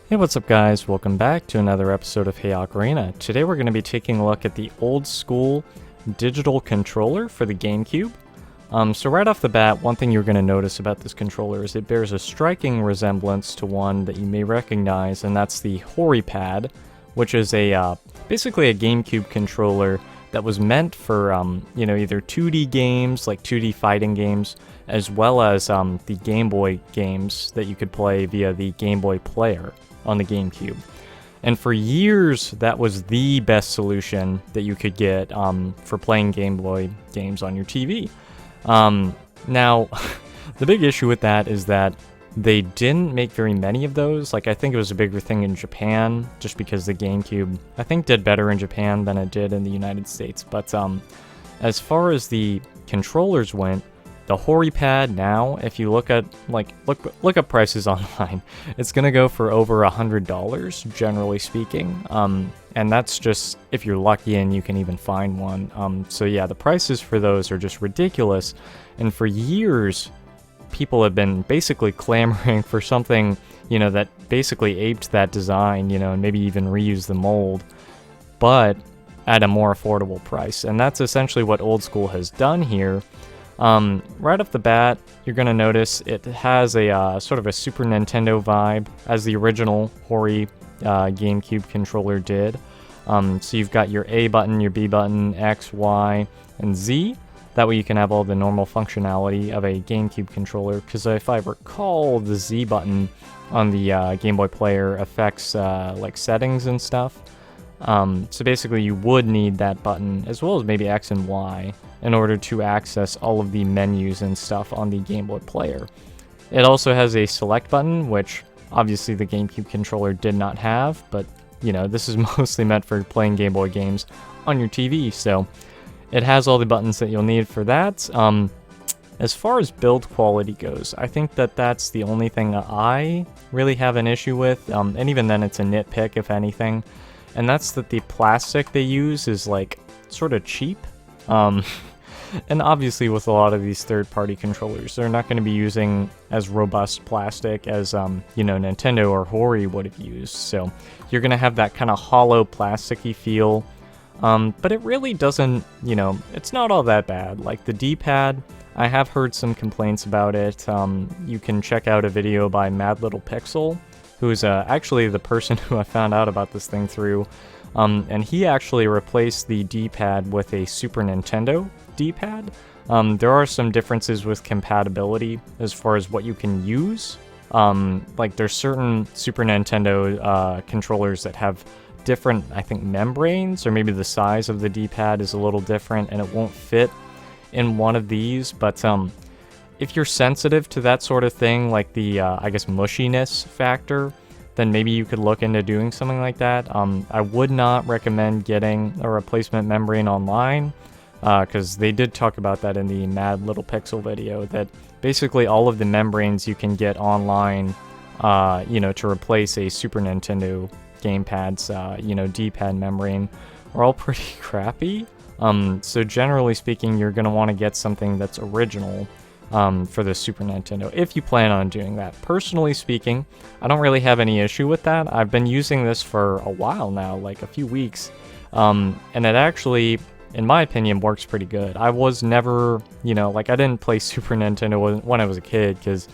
Hey, what's up guys? Welcome back to another episode of HeyOcarina. Today we're going to be taking a look at the Old Skool digital controller for the GameCube. So right off the bat, one thing you're going to notice about this controller is it bears a striking resemblance to one that you may recognize, and that's the Hori Pad, which is basically a GameCube controller that was meant for either 2D games, like 2D fighting games, as well as the Game Boy games that you could play via the Game Boy player on the GameCube. And for years, that was the best solution that you could get for playing Game Boy games on your TV. Now, the big issue with that is that they didn't make very many of those. Like, I think it was a bigger thing in Japan, just because the GameCube, I think, did better in Japan than it did in the United States. But as far as the controllers went, the Hori Pad now, if you look at look up prices online, it's gonna go for over $100, generally speaking. And that's just if you're lucky and you can even find one. So yeah, the prices for those are just ridiculous. And for years, people have been basically clamoring for something, that basically aped that design, and maybe even reuse the mold, but at a more affordable price. And that's essentially what Old Skool has done here. Right off the bat, you're going to notice it has a sort of a Super Nintendo vibe, as the original Hori GameCube controller did. So you've got your A button, your B button, X, Y, and Z. That way you can have all the normal functionality of a GameCube controller, because if I recall, the Z button on the Game Boy player affects like settings and stuff. So basically you would need that button, as well as maybe X and Y, in order to access all of the menus and stuff on the Game Boy player. It also has a select button, which obviously the GameCube controller did not have, but this is mostly meant for playing Game Boy games on your TV, so it has all the buttons that you'll need for that. As far as build quality goes, I think that that's the only thing that I really have an issue with, and even then it's a nitpick if anything, and that's that the plastic they use is like sort of cheap. And obviously with a lot of these third-party controllers, they're not going to be using as robust plastic as Nintendo or Hori would have used, so you're going to have that kind of hollow plasticky feel. But it really doesn't, it's not all that bad. Like the D-pad, I have heard some complaints about it. You can check out a video by Mad Little Pixel, who's actually the person who I found out about this thing through. And he actually replaced the D-pad with a Super Nintendo D-pad. There are some differences with compatibility as far as what you can use. Like there's certain Super Nintendo controllers that have different, I think, membranes, or maybe the size of the D-pad is a little different and it won't fit in one of these. But if you're sensitive to that sort of thing, like the I guess mushiness factor, then maybe you could look into doing something like that. I would not recommend getting a replacement membrane online, because they did talk about that in the Mad Little Pixel video, that basically all of the membranes you can get online, to replace a Super Nintendo gamepad's, D-pad membrane, are all pretty crappy. So generally speaking, you're going to want to get something that's original for the Super Nintendo, if you plan on doing that. Personally speaking, I don't really have any issue with that. I've been using this for a while now, like a few weeks, and it actually, in my opinion, works pretty good. I was never, I didn't play Super Nintendo when I was a kid, because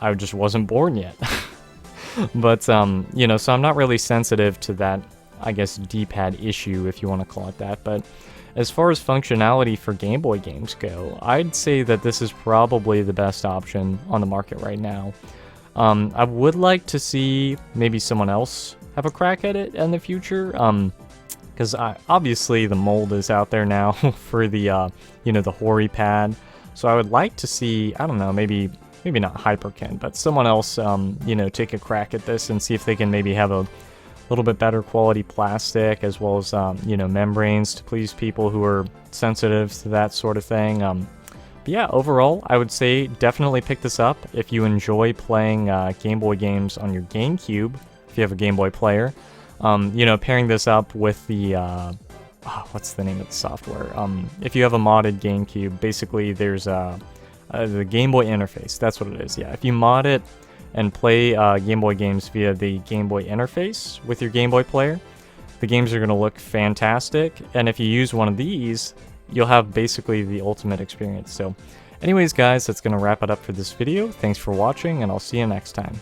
I just wasn't born yet. But, so I'm not really sensitive to that, I guess, D-pad issue, if you want to call it that. But as far as functionality for Game Boy games go, I'd say that this is probably the best option on the market right now. I would like to see maybe someone else have a crack at it in the future, because obviously the mold is out there now for the, the Hori Pad. So I would like to see, I don't know, maybe not Hyperkin, but someone else, take a crack at this and see if they can maybe have a little bit better quality plastic, as well as, membranes to please people who are sensitive to that sort of thing. But yeah, overall, I would say definitely pick this up if you enjoy playing Game Boy games on your GameCube, if you have a Game Boy player. Pairing this up with the, what's the name of the software? If you have a modded GameCube, basically there's the Game Boy interface, that's what it is, yeah. If you mod it, and play Game Boy games via the Game Boy interface with your Game Boy player, the games are going to look fantastic. And if you use one of these, you'll have basically the ultimate experience. So anyways guys, that's going to wrap it up for this video. Thanks for watching, and I'll see you next time.